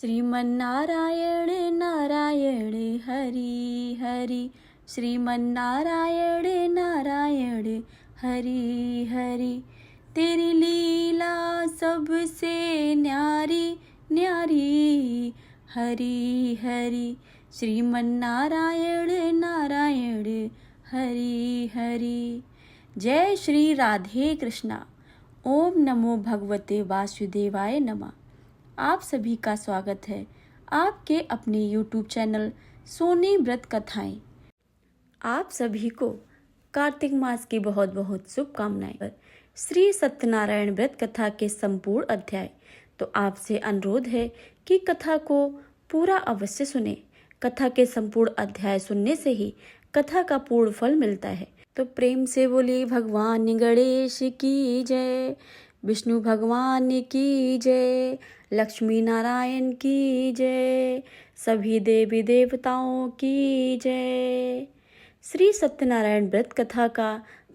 श्रीमन्नारायण नारायण हरि हरि, श्रीमन्नारायण नारायण हरि हरि। तेरी लीला सबसे न्यारी न्यारी, हरि हरि। श्रीमन्नारायण नारायण हरि हरि। जय श्री राधे कृष्णा। ओम नमो भगवते वासुदेवाय नमः। आप सभी का स्वागत है आपके अपने YouTube चैनल सोनी व्रत कथाएं। आप सभी को कार्तिक मास की बहुत बहुत शुभकामनाएं। श्री सत्यनारायण व्रत कथा के संपूर्ण अध्याय, तो आपसे अनुरोध है कि कथा को पूरा अवश्य सुने। कथा के संपूर्ण अध्याय सुनने से ही कथा का पूर्ण फल मिलता है। तो प्रेम से बोलिए भगवान गणेश की जय, विष्णु भगवान की जय, लक्ष्मी नारायण की जय, सभी देवी देवताओं की जय। श्री सत्यनारायण व्रत कथा का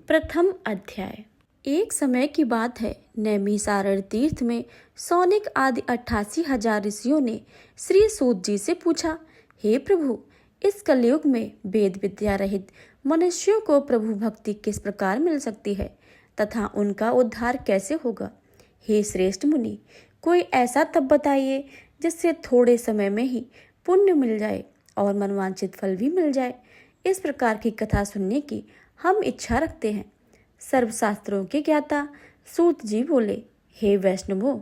प्रथम अध्याय। एक समय की बात है, नैमिषारण्य तीर्थ में सौनिक आदि 88,000 ऋषियों ने श्री सूत जी से पूछा, हे प्रभु, इस कलयुग में वेद विद्या रहित मनुष्यों को प्रभु भक्ति किस प्रकार मिल सकती है तथा उनका उद्धार कैसे होगा। हे श्रेष्ठ मुनि, कोई ऐसा तप बताइए जिससे थोड़े समय में ही पुण्य मिल जाए और मनवांछित फल भी मिल जाए। इस प्रकार की कथा सुनने की हम इच्छा रखते हैं। सर्वशास्त्रों के ज्ञाता सूत जी बोले, हे वैष्णवों,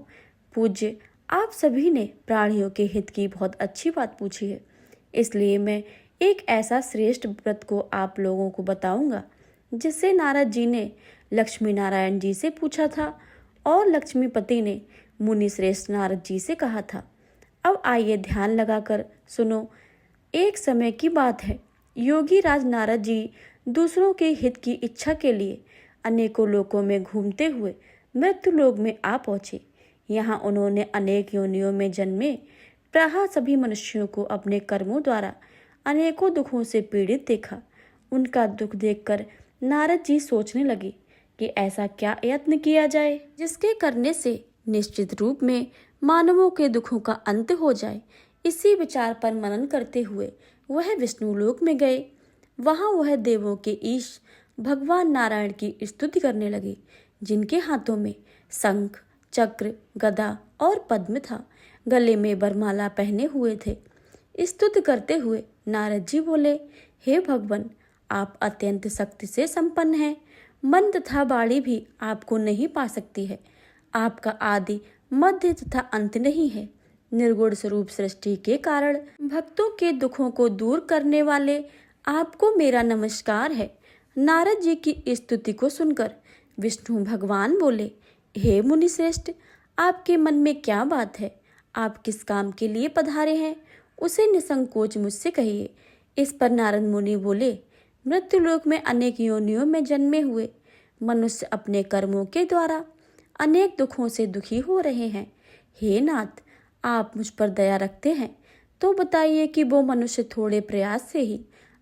पूज्य, आप सभी ने प्राणियों के हित की बहुत अच्छी बात पूछी है, इसलिए मैं एक ऐसा श्रेष्ठ व्रत को आप लोगों को बताऊंगा जिससे नारद जी ने लक्ष्मी नारायण जी से पूछा था और लक्ष्मीपति ने मुनि श्रेष्ठ नारद जी से कहा था। अब आइए ध्यान लगाकर सुनो। एक समय की बात है, योगी राज नारद जी दूसरों के हित की इच्छा के लिए अनेकों लोकों में घूमते हुए मृत्यु लोक में आ पहुंचे। यहाँ उन्होंने अनेक योनियों में जन्मे प्राह सभी मनुष्यों को अपने कर्मों द्वारा अनेकों दुखों से पीड़ित देखा। उनका दुख देखकर नारद जी सोचने लगे कि ऐसा क्या यत्न किया जाए जिसके करने से निश्चित रूप में मानवों के दुखों का अंत हो जाए। इसी विचार पर मनन करते हुए वह विष्णु लोक में गए। वहां वह देवों के ईश भगवान नारायण की स्तुति करने लगे, जिनके हाथों में शंख, चक्र, गदा और पद्म था। गले में बरमाला पहने हुए थे। स्तुति करते हुए नारद जी बोले, हे भगवान, आप अत्यंत शक्ति से संपन्न हैं। मन तथा बाणी भी आपको नहीं पा सकती है। आपका आदि मध्य तथा अंत नहीं है। निर्गुण स्वरूप सृष्टि के कारण भक्तों के दुखों को दूर करने वाले आपको मेरा नमस्कार है। नारद जी की स्तुति को सुनकर विष्णु भगवान बोले, हे मुनि श्रेष्ठ, आपके मन में क्या बात है? आप किस काम के लिए पधारे हैं, उसे निसंकोच मुझसे कहिए। इस पर नारद मुनि बोले, मृत्युलोक में अनेक योनियों में जन्मे हुए मनुष्य अपने कर्मों के द्वारा अनेक दुखों से दुखी हो रहे हैं। हे नाथ, आप मुझ पर दया रखते हैं तो बताइए कि वो मनुष्य थोड़े प्रयास से ही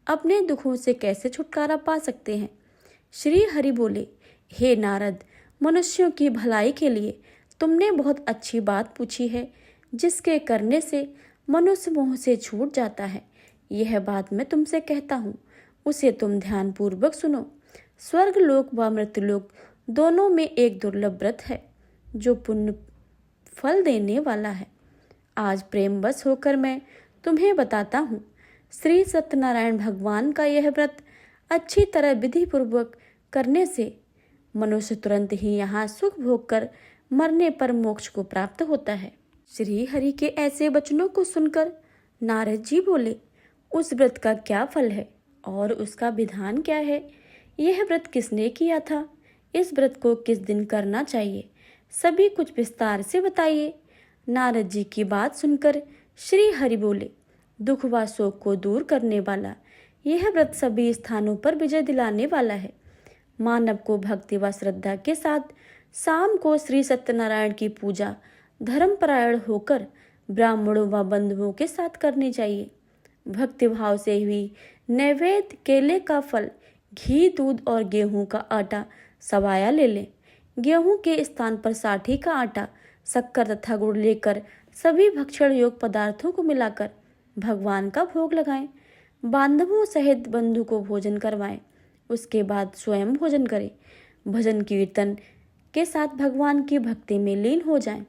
अपने दुखों से कैसे छुटकारा पा सकते हैं। श्री हरि बोले, हे नारद, मनुष्यों की भलाई के लिए तुमने बहुत अच्छी बात पूछी है, जिसके करने से मनुष्य मोह से छूट जाता है। यह बात मैं तुमसे कहता हूँ, उसे तुम ध्यान पूर्वक सुनो। स्वर्ग लोक व मृत्युलोक दोनों में एक दुर्लभ व्रत है जो पुण्य फल देने वाला है। आज प्रेमवश होकर मैं तुम्हें बताता हूँ। श्री सत्यनारायण भगवान का यह व्रत अच्छी तरह विधि पूर्वक करने से मनुष्य तुरंत ही यहाँ सुख भोग कर मरने पर मोक्ष को प्राप्त होता है। श्री हरि के ऐसे वचनों को सुनकर नारद जी बोले, उस व्रत का क्या फल है और उसका विधान क्या है? यह व्रत किसने किया था? इस व्रत को किस दिन करना चाहिए? सभी कुछ विस्तार से बताइए। नारद जी की बात सुनकर श्री हरि बोले, दुख व शोक को दूर करने वाला यह व्रत सभी स्थानों पर विजय दिलाने वाला है। मानव को भक्ति व श्रद्धा के साथ शाम को श्री सत्यनारायण की पूजा धर्मपरायण होकर ब्राह्मणों व बंधुओं के साथ करनी चाहिए। भक्ति भाव से हुई नैवेद्य केले का फल, घी, दूध और गेहूं का आटा सवाया ले लें। गेहूं के स्थान पर साठी का आटा, शक्कर तथा गुड़ लेकर सभी भक्षण योग पदार्थों को मिलाकर भगवान का भोग लगाएं। बांधवों सहित बंधु को भोजन करवाएं। उसके बाद स्वयं भोजन करें। भजन कीर्तन के साथ भगवान की भक्ति में लीन हो जाएं।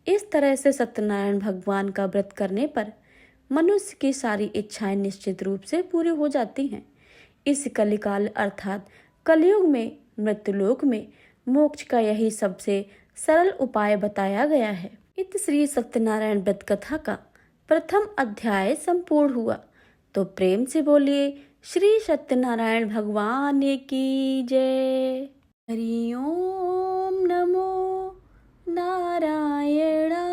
इस तरह से सत्यनारायण भगवान का व्रत करने पर मनुष्य की सारी इच्छाएं निश्चित रूप से पूरी हो जाती हैं। इस कलिकाल अर्थात कलयुग में मृत्युलोक में मोक्ष का यही सबसे सरल उपाय बताया गया है। इत श्री सत्यनारायण व्रत कथा का प्रथम अध्याय संपूर्ण हुआ। तो प्रेम से बोलिए श्री सत्यनारायण भगवान की जय। हरि ओम नमो नारायणा।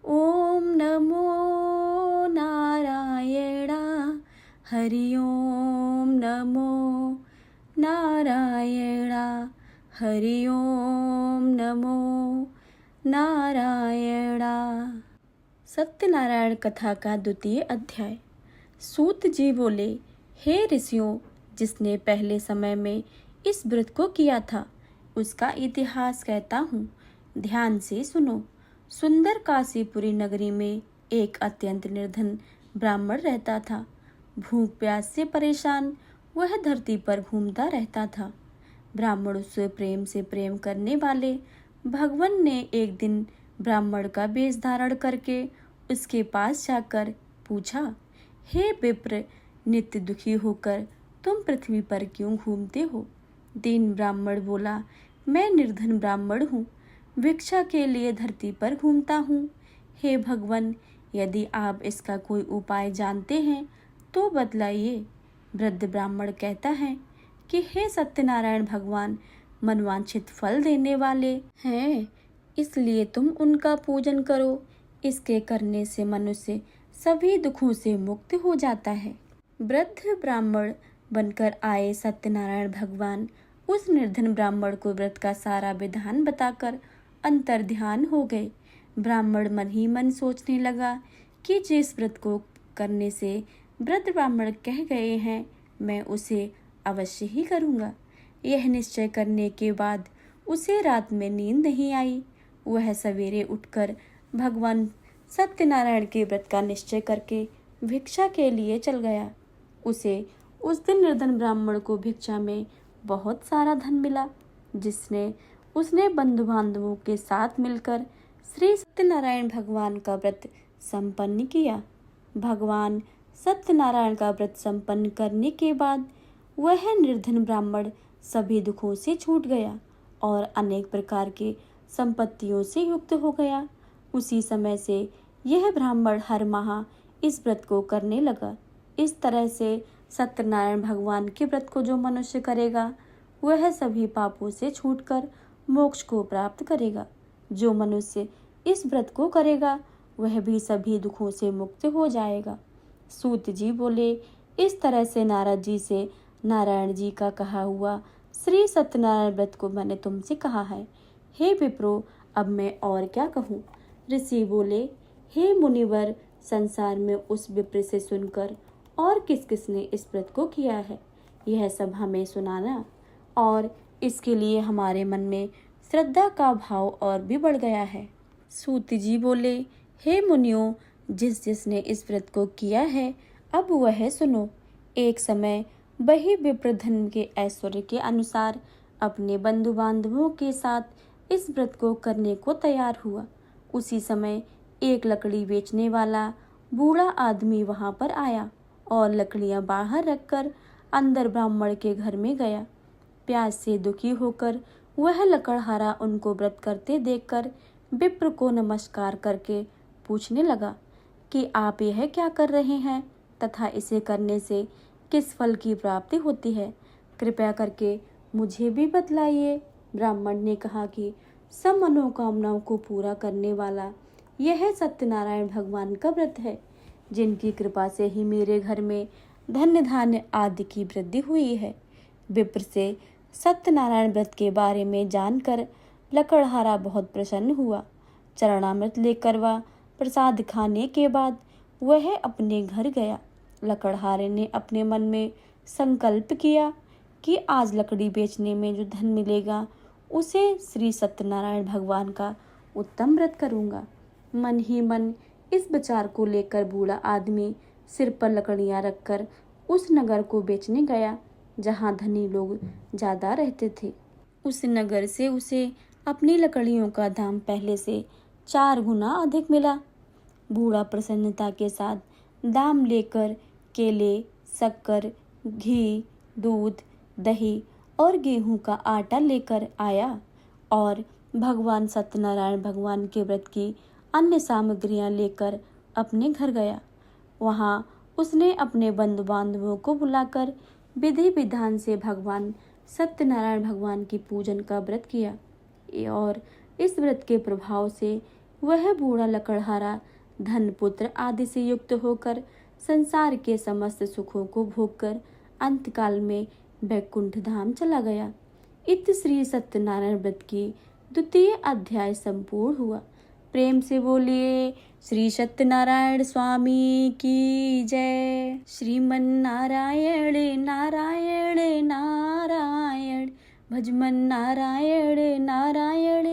ओम नमो नारायणा। हरि ओम नमो नारायणा। हरि ओम नमो नारायणा। सत्यनारायण कथा का द्वितीय अध्याय। सूत जी बोले, हे ऋषियों, जिसने पहले समय में इस व्रत को किया था उसका इतिहास कहता हूँ, ध्यान से सुनो। सुंदर काशीपुरी नगरी में एक अत्यंत निर्धन ब्राह्मण रहता था। भूख प्यास से परेशान वह धरती पर घूमता रहता था। ब्राह्मण उससे प्रेम करने वाले भगवान ने एक दिन ब्राह्मण का वेश धारण करके उसके पास जाकर पूछा, हे विप्र, नित्य दुखी होकर तुम पृथ्वी पर क्यों घूमते हो? दीन ब्राह्मण बोला, मैं निर्धन ब्राह्मण हूँ, भिक्षा के लिए धरती पर घूमता हूँ। हे भगवान, यदि आप इसका कोई उपाय जानते हैं तो बतलाइए। वृद्ध ब्राह्मण कहता है कि हे सत्यनारायण भगवान मनवांछित फल देने वाले हैं, इसलिए तुम उनका पूजन करो। इसके करने से मनुष्य सभी दुखों से मुक्त हो जाता है। वृद्ध ब्राह्मण बनकर आए सत्यनारायण भगवान उस निर्धन ब्राह्मण को व्रत का सारा विधान बताकर अंतर ध्यान हो गए। ब्राह्मण मन ही मन सोचने लगा कि जिस व्रत को करने से वृद्ध ब्राह्मण कह गए हैं मैं उसे अवश्य ही करूँगा। यह निश्चय करने के बाद उसे रात में नींद नहीं आई। वह सवेरे उठकर भगवान सत्यनारायण के व्रत का निश्चय करके भिक्षा के लिए चल गया। उसे उस दिन निर्धन ब्राह्मण को भिक्षा में बहुत सारा धन मिला, जिसने उसने बंधु बांधवों के साथ मिलकर श्री सत्यनारायण भगवान का व्रत संपन्न किया। भगवान सत्यनारायण का व्रत संपन्न करने के बाद वह निर्धन ब्राह्मण सभी दुखों से छूट गया और अनेक प्रकार के संपत्तियों से युक्त हो गया। उसी समय से यह ब्राह्मण हर माह इस व्रत को करने लगा। इस तरह से सत्यनारायण भगवान के व्रत को जो मनुष्य करेगा वह सभी पापों से छूटकर मोक्ष को प्राप्त करेगा। जो मनुष्य इस व्रत को करेगा वह भी सभी दुखों से मुक्त हो जाएगा। सूत जी बोले, इस तरह से नारद जी से नारायण जी का कहा हुआ श्री सत्यनारायण व्रत को मैंने तुमसे कहा है। हे विप्रो, अब मैं और क्या कहूँ? ऋषि बोले, हे मुनिवर, संसार में उस विप्र से सुनकर और किस किस ने इस व्रत को किया है यह सब हमें सुनाना, और इसके लिए हमारे मन में श्रद्धा का भाव और भी बढ़ गया है। सूत जी बोले, हे मुनियों, जिसने इस व्रत को किया है अब वह सुनो। एक समय वही विप्र धन के ऐश्वर्य के अनुसार अपने बंधु बांधवों के साथ इस व्रत को करने को तैयार हुआ। उसी समय एक लकड़ी बेचने वाला बूढ़ा आदमी वहां पर आया और लकड़ियां बाहर रखकर अंदर ब्राह्मण के घर में गया। प्यास से दुखी होकर वह लकड़हारा उनको व्रत करते देखकर विप्र को नमस्कार करके पूछने लगा कि आप यह क्या कर रहे हैं तथा इसे करने से किस फल की प्राप्ति होती है, कृपया करके मुझे भी बतलाइए। ब्राह्मण ने कहा कि सब मनोकामनाओं को पूरा करने वाला यह सत्यनारायण भगवान का व्रत है, जिनकी कृपा से ही मेरे घर में धन्य धान्य आदि की वृद्धि हुई है। विप्र से सत्यनारायण व्रत के बारे में जानकर लकड़हारा बहुत प्रसन्न हुआ। चरणामृत लेकर वह प्रसाद खाने के बाद वह अपने घर गया। लकड़हारे ने अपने मन में संकल्प किया कि आज लकड़ी बेचने में जो धन मिलेगा उसे श्री सत्यनारायण भगवान का उत्तम व्रत करूंगा। मन ही मन इस विचार को लेकर बूढ़ा आदमी सिर पर लकड़ियां रखकर उस नगर को बेचने गया जहाँ धनी लोग ज़्यादा रहते थे। उस नगर से उसे अपनी लकड़ियों का दाम पहले से 4 गुना अधिक मिला। बूढ़ा प्रसन्नता के साथ दाम लेकर केले, शक्कर, घी, दूध, दही और गेहूं का आटा लेकर आया और भगवान सत्यनारायण भगवान के व्रत की अन्य सामग्रियां लेकर अपने घर गया। वहां उसने अपने बंधु बांधवों को बुलाकर विधि विधान से भगवान सत्यनारायण भगवान की पूजन का व्रत किया और इस व्रत के प्रभाव से वह बूढ़ा लकड़हारा धन पुत्र आदि से युक्त होकर संसार के समस्त सुखों को भोगकर अंतकाल में वैकुंठ धाम चला गया। इत श्री सत्यनारायण व्रत की द्वितीय अध्याय संपूर्ण हुआ। प्रेम से बोलिए श्री सत्यनारायण स्वामी की जय। श्रीमन नारायण नारायण नारायण भजमन नारायण नारायण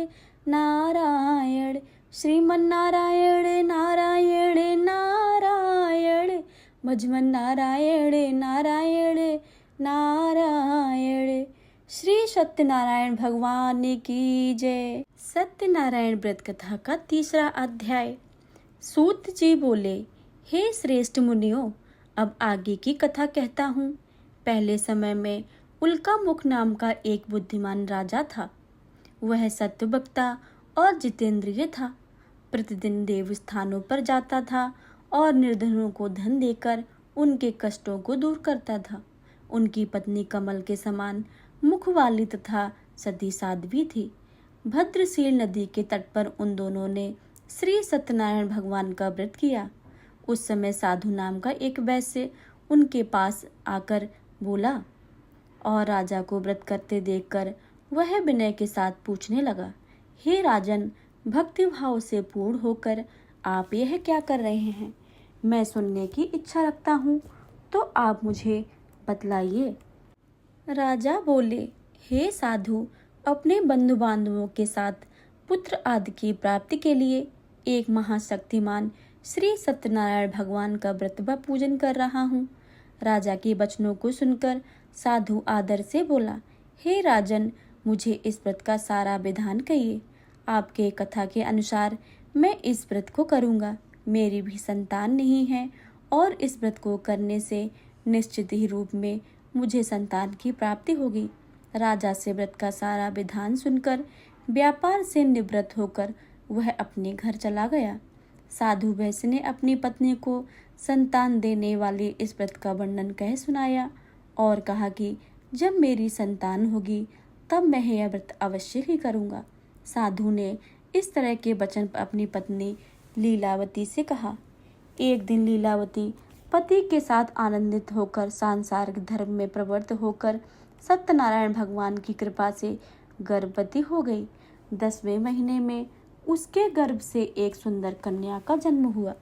नारायण श्रीमन नारायण नारायण नारायण भजमन नारायण नारायण नारायण। श्री सत्यनारायण भगवान की जय। सत्यनारायण व्रत कथा का तीसरा अध्याय। सूत जी बोले, हे श्रेष्ठ मुनियों, अब आगे की कथा कहता हूँ। पहले समय में उल्कामुख नाम का एक बुद्धिमान राजा था। वह सत्यवक्ता और जितेंद्रिय था। प्रतिदिन देव स्थानों पर जाता था और निर्धनों को धन देकर उनके कष्टों को दूर करता था। उनकी पत्नी कमल के समान मुख वाली तथा सती साध्वी थी। भद्रशील नदी के तट पर उन दोनों ने श्री सत्यनारायण भगवान का व्रत किया। उस समय साधु नाम का एक वैश्य उनके पास आकर बोला और राजा को व्रत करते देखकर वह विनय के साथ पूछने लगा, हे राजन, भक्ति भाव से पूर्ण होकर आप यह क्या कर रहे हैं? मैं सुनने की इच्छा रखता हूँ, तो आप मुझे बतलाइए। राजा बोले, हे साधु, अपने बंधु बांधवों के साथ पुत्र आदि की प्राप्ति के लिए एक महाशक्तिमान श्री सत्यनारायण भगवान का व्रत व पूजन कर रहा हूँ। राजा के वचनों को सुनकर साधु आदर से बोला, हे राजन, मुझे इस व्रत का सारा विधान कहिए। आपके कथा के अनुसार मैं इस व्रत को करूँगा। मेरी भी संतान नहीं है और इस व्रत को करने से निश्चित ही रूप में मुझे संतान की प्राप्ति होगी। राजा से व्रत का सारा विधान सुनकर व्यापार से निवृत्त होकर वह अपने घर चला गया। साधु वैश्य ने अपनी पत्नी को संतान देने वाले इस व्रत का वर्णन कह सुनाया और कहा कि जब मेरी संतान होगी तब मैं यह व्रत अवश्य ही करूँगा। साधु ने इस तरह के वचन अपनी पत्नी लीलावती से कहा। एक दिन लीलावती पति के साथ आनंदित होकर सांसारिक धर्म में प्रवृत्त होकर सत्यनारायण भगवान की कृपा से गर्भवती हो गई। 10वें महीने में उसके गर्भ से एक सुंदर कन्या का जन्म हुआ।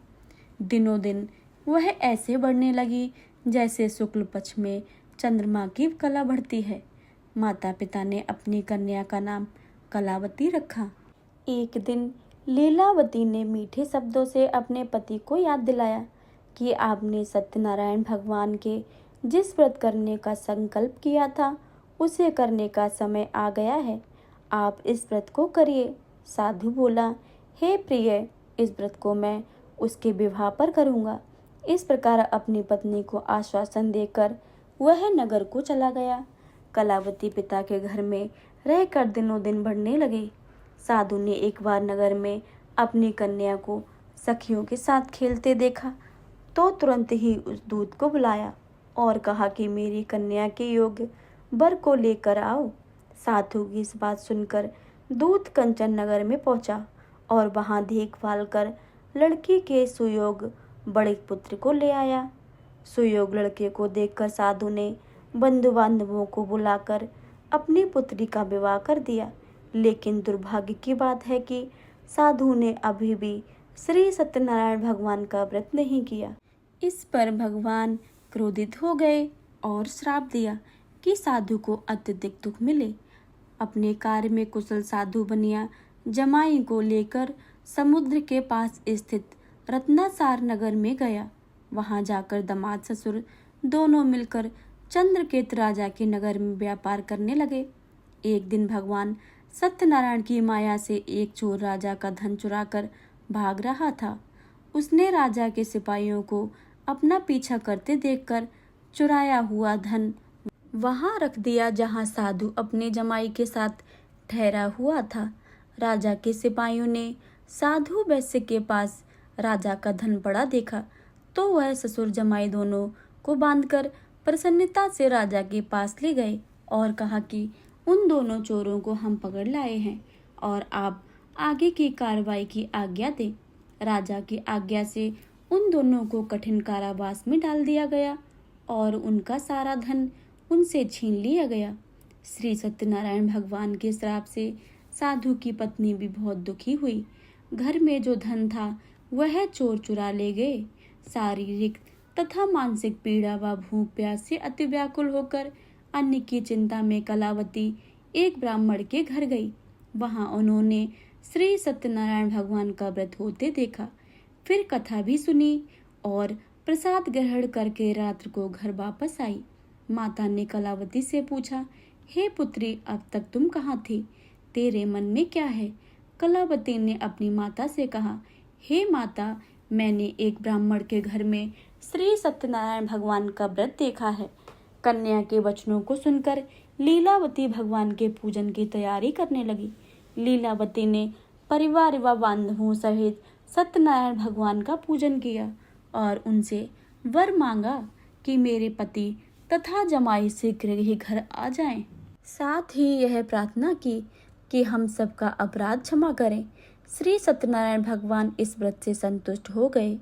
दिनों दिन वह ऐसे बढ़ने लगी जैसे शुक्ल पक्ष में चंद्रमा की कला बढ़ती है। माता पिता ने अपनी कन्या का नाम कलावती रखा। एक दिन लीलावती ने मीठे शब्दों से अपने पति को याद दिलाया कि आपने सत्यनारायण भगवान के जिस व्रत करने का संकल्प किया था उसे करने का समय आ गया है। आप इस व्रत को करिए। साधु बोला, हे प्रिय, इस व्रत को मैं उसके विवाह पर करूँगा। इस प्रकार अपनी पत्नी को आश्वासन देकर वह नगर को चला गया। कलावती पिता के घर में रहकर दिनों दिन बढ़ने लगी। साधु ने एक बार नगर में अपनी कन्या को सखियों के साथ खेलते देखा तो तुरंत ही उस दूत को बुलाया और कहा कि मेरी कन्या के योग्य वर को लेकर आओ। साधु की इस बात सुनकर दूत कंचन नगर में पहुंचा और वहां देखभाल कर लड़की के सुयोग बड़े पुत्र को ले आया। सुयोग लड़के को देखकर साधु ने बंधु बांधवों को बुलाकर अपनी पुत्री का विवाह कर दिया। लेकिन दुर्भाग्य की बात है कि साधु ने अभी भी श्री सत्यनारायण भगवान का व्रत नहीं किया। इस पर भगवान क्रोधित हो गए और श्राप दिया कि साधु को अत्यधिक दुख मिले। अपने कार्य में कुशल साधु बनिया जमाई को लेकर समुद्र के पास स्थित रत्नासार नगर में गया। वहां जाकर दामाद ससुर दोनों मिलकर चंद्रकेत राजा के नगर में व्यापार करने लगे। एक दिन भगवान सत्यनारायण की माया से एक चोर राजा का धन चुराकर भाग रहा था। उसने राजा के सिपाहियों को अपना पीछा करते देखकर चुराया हुआ धन वहां रख दिया जहां साधु अपने जमाई के साथ ठहरा हुआ था। राजा के सिपाहियों ने साधु वैश्य के पास राजा का धन पड़ा देखा तो वह ससुर जमाई दोनों को बांधकर प्रसन्नता से राजा के पास ले गए और कहा कि उन दोनों चोरों को हम पकड़ लाए हैं और आप आगे की कार्रवाई की आज्ञा दें। राजा की आज्ञा से उन दोनों को कठिन कारावास में डाल दिया गया और उनका सारा धन उनसे छीन लिया गया। श्री सत्यनारायण भगवान के श्राप से साधु की पत्नी भी बहुत दुखी हुई। घर में जो धन था वह चोर चुरा ले गए। शारीरिक तथा मानसिक पीड़ा व भूख प्यास से अति व्याकुल होकर अन्न की चिंता में कलावती एक ब्राह्मण के घर गई। वहां उन्होंने श्री सत्यनारायण भगवान का व्रत होते देखा, फिर कथा भी सुनी और प्रसाद ग्रहण करके रात्र को घर वापस आई। माता ने कलावती से पूछा, हे पुत्री, अब तक तुम कहाँ थी? तेरे मन में क्या है? कलावती ने अपनी माता से कहा, हे माता, मैंने एक ब्राह्मण के घर में श्री सत्यनारायण भगवान का व्रत देखा है। कन्या के वचनों को सुनकर लीलावती भगवान के पूजन की तैयारी करने लगी। लीलावती ने परिवार व बांधवों सहित सत्यनारायण भगवान का पूजन किया और उनसे वर मांगा कि मेरे पति तथा जमाई शीघ्र ही घर आ जाएं। साथ ही यह प्रार्थना की कि हम सबका अपराध क्षमा करें। श्री सत्यनारायण भगवान इस व्रत से संतुष्ट हो गए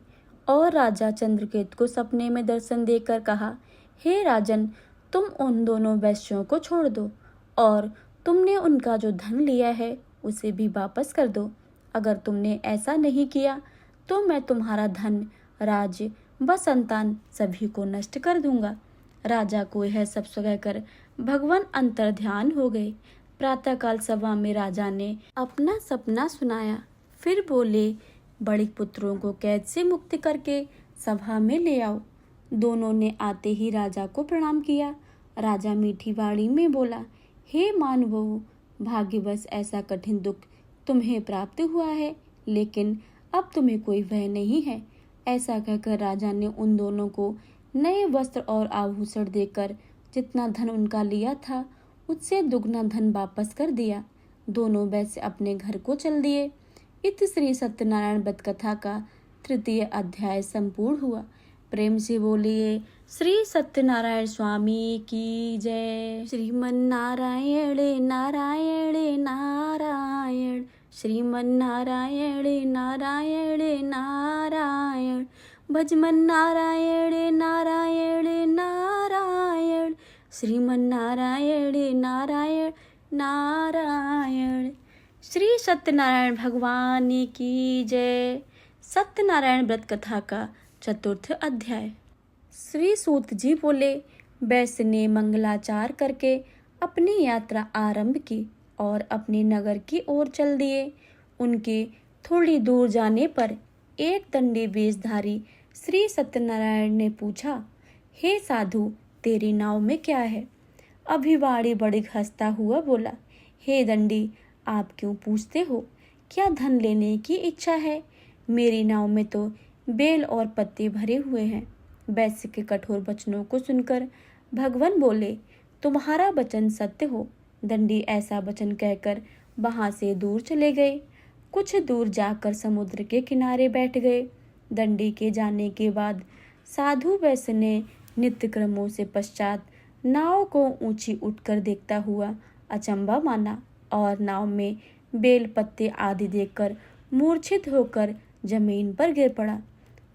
और राजा चंद्रकेत को सपने में दर्शन देकर कहा, हे राजन, तुम उन दोनों वैश्यों को छोड़ दो और तुमने उनका जो धन लिया है उसे भी वापस कर दो। अगर तुमने ऐसा नहीं किया तो मैं तुम्हारा धन, राज्य व संतान सभी को नष्ट कर दूंगा। राजा को यह सब कहकर भगवान अंतर्ध्यान हो गए। प्रातःकाल सभा में राजा ने अपना सपना सुनाया, फिर बोले, बड़े पुत्रों को कैद से मुक्त करके सभा में ले आओ। दोनों ने आते ही राजा को प्रणाम किया। राजा मीठी वाणी में बोला, हे मानवों, भाग्यवश ऐसा कठिन दुख तुम्हें प्राप्त हुआ है, लेकिन अब तुम्हें कोई भय नहीं है। ऐसा कहकर राजा ने उन दोनों को नए वस्त्र और आभूषण देकर जितना धन उनका लिया था उससे दुगना धन वापस कर दिया। दोनों वैसे अपने घर को चल दिए। इत श्री सत्यनारायण व्रत कथा का तृतीय अध्याय संपूर्ण हुआ। प्रेम से बोलिए श्री सत्यनारायण स्वामी की जय। श्रीमन्नारायण नारायण नारायण, श्रीमन्नारायण नारायण नारायण, भजमन नारायण नारायण नारायण, श्रीमन्नारायण नारायण नारायण। श्री सत्यनारायण भगवान की जय। सत्यनारायण व्रत कथा का चतुर्थ अध्याय। श्री सूत जी बोले, वैश्य ने मंगलाचार करके अपनी यात्रा आरंभ की और अपने नगर की ओर चल दिए। उनके थोड़ी दूर जाने पर एक दंडी वेशधारी श्री सत्यनारायण ने पूछा, हे साधु, तेरी नाव में क्या है? अभिवाड़ी बड़ी हंसता हुआ बोला, हे दंडी, आप क्यों पूछते हो? क्या धन लेने की इच्छा है? मेरी नाव में तो बेल और पत्ते भरे हुए हैं। वैश्य के कठोर वचनों को सुनकर भगवान बोले, तुम्हारा वचन सत्य हो। दंडी ऐसा वचन कहकर वहां से दूर चले गए। कुछ दूर जाकर समुद्र के किनारे बैठ गए। दंडी के जाने के बाद साधु वैश्य ने नित्य क्रमों से पश्चात नाव को ऊंची उठकर देखता हुआ अचंभा माना और नाव में बेल पत्ते आदि देखकर मूर्छित होकर जमीन पर गिर पड़ा।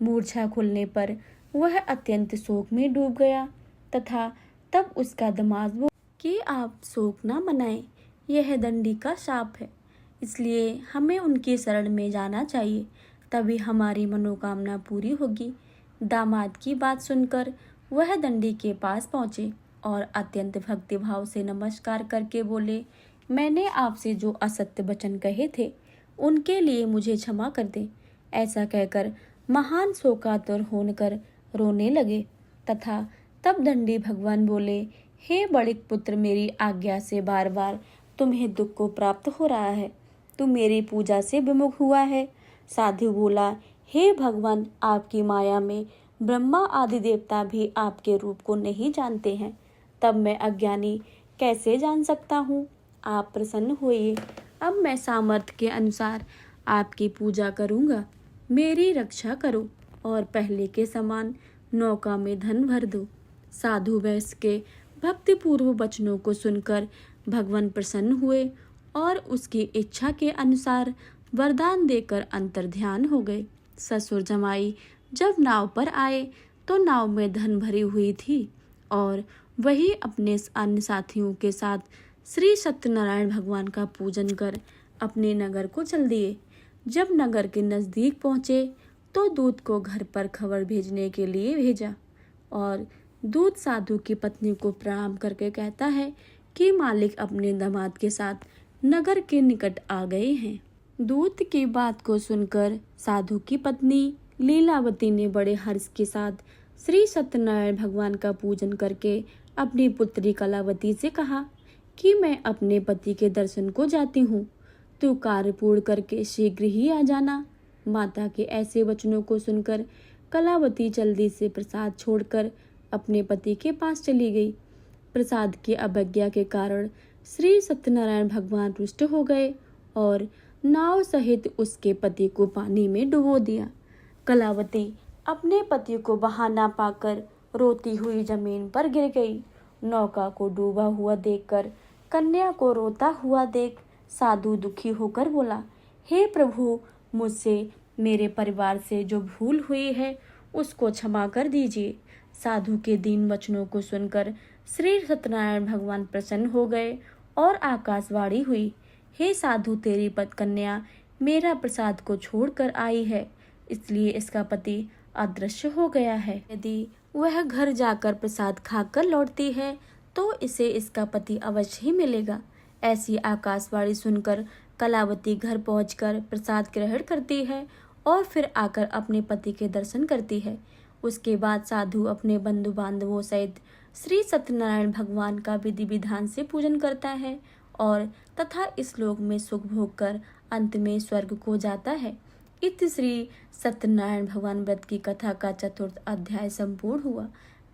मूर्छा खुलने पर वह अत्यंत शोक में डूब गया तथा तब उसका दिमाग वो कि आप शोक न मनाएं, यह दंडी का शाप है, इसलिए हमें उनकी शरण में जाना चाहिए, तभी हमारी मनोकामना पूरी होगी। दामाद की बात सुनकर वह दंडी के पास पहुँचे और अत्यंत भक्तिभाव से नमस्कार करके बोले, मैंने आपसे जो असत्य वचन कहे थे उनके लिए मुझे क्षमा कर दे। ऐसा कहकर महान शोकातुर होकर रोने लगे तथा तब दंडी भगवान बोले, हे बड़िक पुत्र, मेरी आज्ञा से बार बार तुम्हें दुख को प्राप्त हो रहा है। तू मेरी पूजा से विमुख हुआ है। साधु बोला, हे भगवान, आपकी माया में ब्रह्मा आदि देवता भी आपके रूप को नहीं जानते हैं, तब मैं अज्ञानी कैसे जान सकता हूँ। आप प्रसन्न होइए, अब मैं सामर्थ्य के अनुसार आपकी पूजा करूँगा। मेरी रक्षा करो और पहले के समान नौका में धन भर दो। साधु वैश्य के भक्तिपूर्व वचनों को सुनकर भगवान प्रसन्न हुए और उसकी इच्छा के अनुसार वरदान देकर अंतर्ध्यान हो गए। ससुर जमाई जब नाव पर आए तो नाव में धन भरी हुई थी और वही अपने अन्य साथियों के साथ श्री सत्यनारायण भगवान का पूजन कर अपने नगर को चल दिए। जब नगर के नज़दीक पहुँचे तो दूत को घर पर खबर भेजने के लिए भेजा और दूत साधु की पत्नी को प्रणाम करके कहता है कि मालिक अपने दामाद के साथ नगर के निकट आ गए हैं। दूत की बात को सुनकर साधु की पत्नी लीलावती ने बड़े हर्ष के साथ श्री सत्यनारायण भगवान का पूजन करके अपनी पुत्री कलावती से कहा कि मैं अपने पति के दर्शन को जाती हूँ, तू कार्य पूर्ण करके शीघ्र ही आ जाना। माता के ऐसे वचनों को सुनकर कलावती जल्दी से प्रसाद छोड़कर अपने पति के पास चली गई। प्रसाद की अवज्ञा के कारण श्री सत्यनारायण भगवान रुष्ट हो गए और नाव सहित उसके पति को पानी में डुबो दिया। कलावती अपने पति को वहां ना पाकर रोती हुई जमीन पर गिर गई। नौका को डूबा हुआ देखकर कन्या को रोता हुआ देख साधु दुखी होकर बोला, हे प्रभु, मुझसे मेरे परिवार से जो भूल हुई है उसको क्षमा कर दीजिए। साधु के दीन वचनों को सुनकर श्री सत्यनारायण भगवान प्रसन्न हो गए और आकाशवाणी हुई, हे साधु, तेरी कन्या मेरा प्रसाद को छोड़कर आई है, इसलिए इसका पति अदृश्य हो गया है। यदि वह घर जाकर प्रसाद खाकर लौटती है तो इसे इसका पति अवश्य ही मिलेगा। ऐसी आकाशवाणी सुनकर कलावती घर पहुंचकर प्रसाद ग्रहण करती है और फिर आकर अपने पति के दर्शन करती है। उसके बाद साधु अपने बंधु बांधवों सहित श्री सत्यनारायण भगवान का विधि विधान से पूजन करता है और तथा इस लोक में सुख भोग कर अंत में स्वर्ग को जाता है। इति श्री सत्यनारायण भगवान व्रत की कथा का 4th अध्याय संपूर्ण हुआ।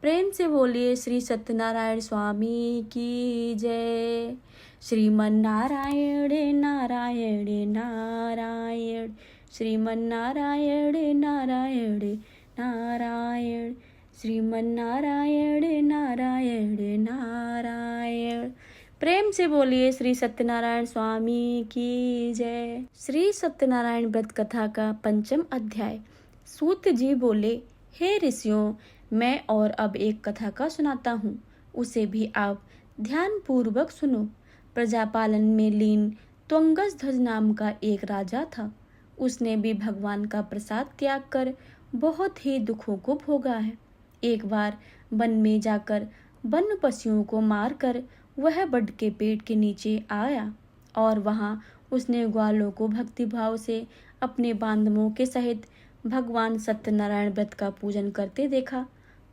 प्रेम से बोलिए श्री सत्यनारायण स्वामी की जय। श्रीमन्नारायण नारायण नारायण, श्रीमन्नारायण नारायण नारायण, श्रीमन्नारायण नारायण नारायण। प्रेम से बोलिए श्री सत्यनारायण स्वामी की जय। श्री सत्यनारायण व्रत कथा का 5वां अध्याय। सूत जी बोले, हे ऋषियों, मैं और अब एक कथा का सुनाता हूँ, उसे भी आप ध्यान पूर्वक सुनो। प्रजापालन में लीन त्वंगसध्वज नाम का एक राजा था। उसने भी भगवान का प्रसाद त्याग कर बहुत ही दुखों को भोगा है। एक बार वन में जाकर वन पशुओं को मारकर वह बड के पेड़ के नीचे आया और वहाँ उसने ग्वालों को भक्तिभाव से अपने बांधवों के सहित भगवान सत्यनारायण व्रत का पूजन करते देखा।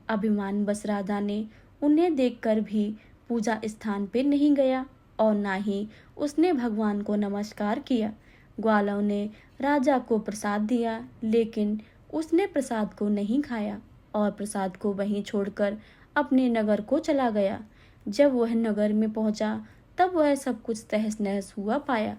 अभिमान बस राजा ने उन्हें देखकर भी पूजा स्थान पे नहीं गया और ना ही उसने भगवान को नमस्कार किया। ग्वालों ने राजा को प्रसाद दिया, लेकिन उसने प्रसाद को नहीं खाया और प्रसाद को वहीं छोड़कर अपने नगर को चला गया। जब वह नगर में पहुंचा तब वह सब कुछ तहस नहस हुआ पाया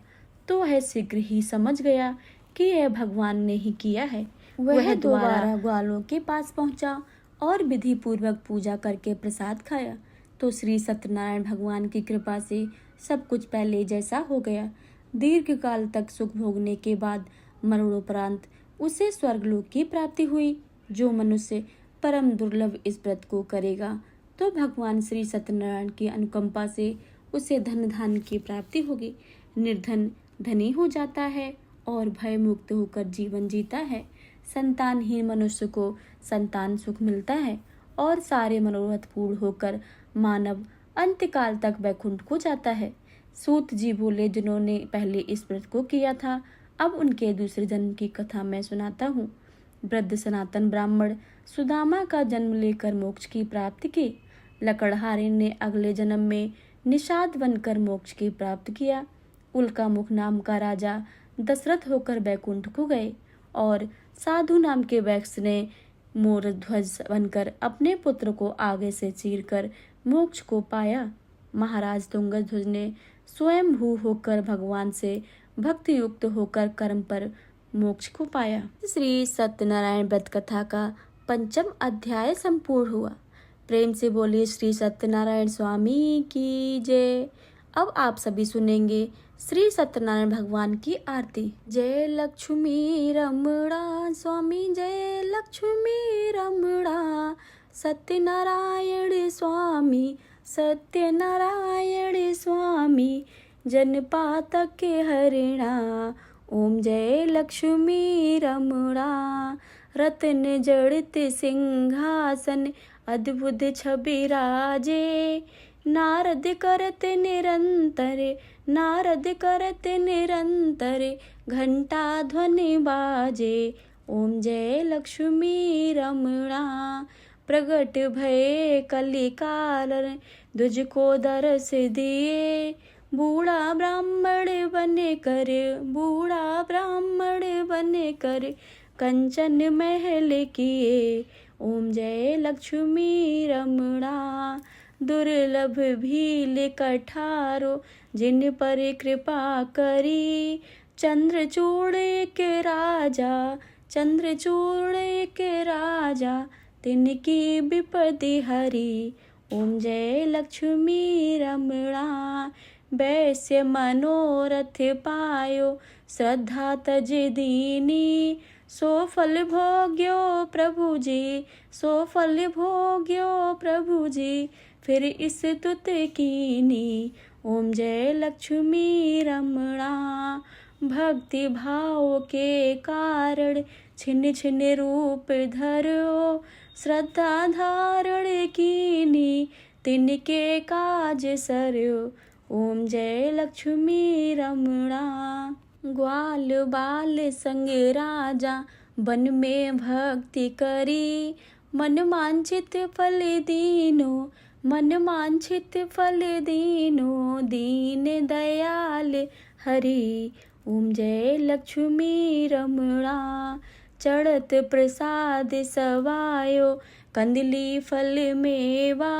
तो वह शीघ्र ही समझ गया कि यह भगवान ने ही किया है। वह दोबारा ग्वालों के पास पहुंचा और विधि पूर्वक पूजा करके प्रसाद खाया तो श्री सत्यनारायण भगवान की कृपा से सब कुछ पहले जैसा हो गया। दीर्घ काल तक सुख भोगने के बाद मरणोपरांत उसे स्वर्गलोक की प्राप्ति हुई। जो मनुष्य परम दुर्लभ इस व्रत को करेगा तो भगवान श्री सत्यनारायण की अनुकंपा से उसे धन धान्य की प्राप्ति होगी। निर्धन धनी हो जाता है और भय मुक्त होकर जीवन जीता है। संतानहीन मनुष्य को संतान सुख मिलता है और सारे मनोरथ पूर्ण होकर मानव अंत्यकाल तक वैकुंठ को जाता है। सूत जी बोले, जिन्होंने पहले इस व्रत को किया था अब उनके दूसरे जन्म की कथा मैं सुनाता हूँ। वृद्ध सनातन ब्राह्मण सुदामा का जन्म लेकर मोक्ष की प्राप्ति की। लकड़हारे ने अगले जन्म में निषाद बनकर मोक्ष की प्राप्त किया। उल्का मुख नाम का राजा दशरथ होकर बैकुंठ को गए और साधु नाम के वैश्य ने मोर ध्वज बनकर अपने पुत्र को आगे से चीरकर मोक्ष को पाया। महाराज तुंगध्वज ने स्वयं भू होकर भगवान से भक्ति युक्त होकर कर्म पर मोक्ष को पाया। श्री सत्यनारायण व्रत कथा का 5वां अध्याय संपूर्ण हुआ। प्रेम से बोलिए श्री सत्यनारायण स्वामी की जय। अब आप सभी सुनेंगे श्री सत्यनारायण भगवान की आरती। जय लक्ष्मी रमणा स्वामी, जय लक्ष्मी रमणा, सत्यनारायण स्वामी, सत्यनारायण स्वामी, जनपातक हरिणा, ओम जय लक्ष्मी रमणा। रत्न जड़ित सिंहासन, अद्भुत छवि राजे, नारद करत निरंतर, नारद करत निरंतर, घंटा ध्वनि बाजे, ओम जय लक्ष्मी रमणा। प्रगट भये कलिकाल, ध्वज को दरस दिए, बूढ़ा ब्राह्मण बने कर, बूढ़ा ब्राह्मण बने कर, कंचन महल किए, ओम जय लक्ष्मी रमणा। दुर्लभ भील कठारो, जिन पर कृपा करी, चंद्रचूड़ के राजा, चंद्रचूड़ के राजा, तिनकी विपदि हरी, ओम जय लक्ष्मी रमणा। वैश्य मनोरथ पायो, श्रद्धा तज दीनी, सो फल भोग्यो प्रभु जी, सो फल भोग्यो प्रभु जी, फिर इस तुत कीनी, ओम जय लक्ष्मी रमणा। भक्ति भाव के कारण, छिन छिन रूप धरो, श्रद्धा धारण कीनी, तिनके काज सरयो, ओम जय लक्ष्मी रमणा। ग्वाल बाल संग राजा, वन में भक्ति करी, मन वांछित फल दीनो, मन वांछित फल दीनो, दीन दयाल हरि, ओम जय लक्ष्मी रमणा। चढ़त प्रसाद सवायो, कंदली फल मेवा,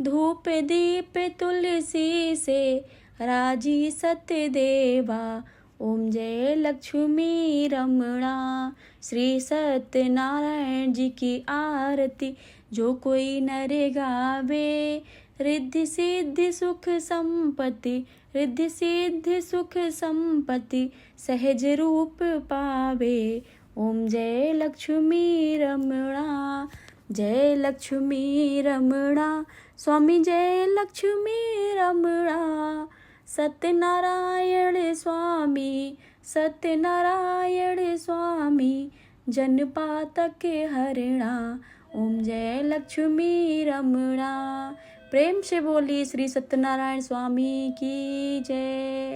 धूप दीप तुलसी से, राजी सत्य देवा, ओम जय लक्ष्मी रमणा। श्री सत्यनारायण जी की आरती जो कोई नर गावे, रिद्धि सिद्धि सुख संपत्ति, रिद्धि सिद्धि सुख संपत्ति, सहज रूप पावे, ओम जय लक्ष्मी रमणा। जय लक्ष्मी रमणा स्वामी, जय लक्ष्मी रमणा, सत्यनारायण स्वामी, सत्यनारायण स्वामी, जनपातक हरिणा, ओम जय लक्ष्मी रमणा। प्रेम से बोली श्री सत्यनारायण स्वामी की जय।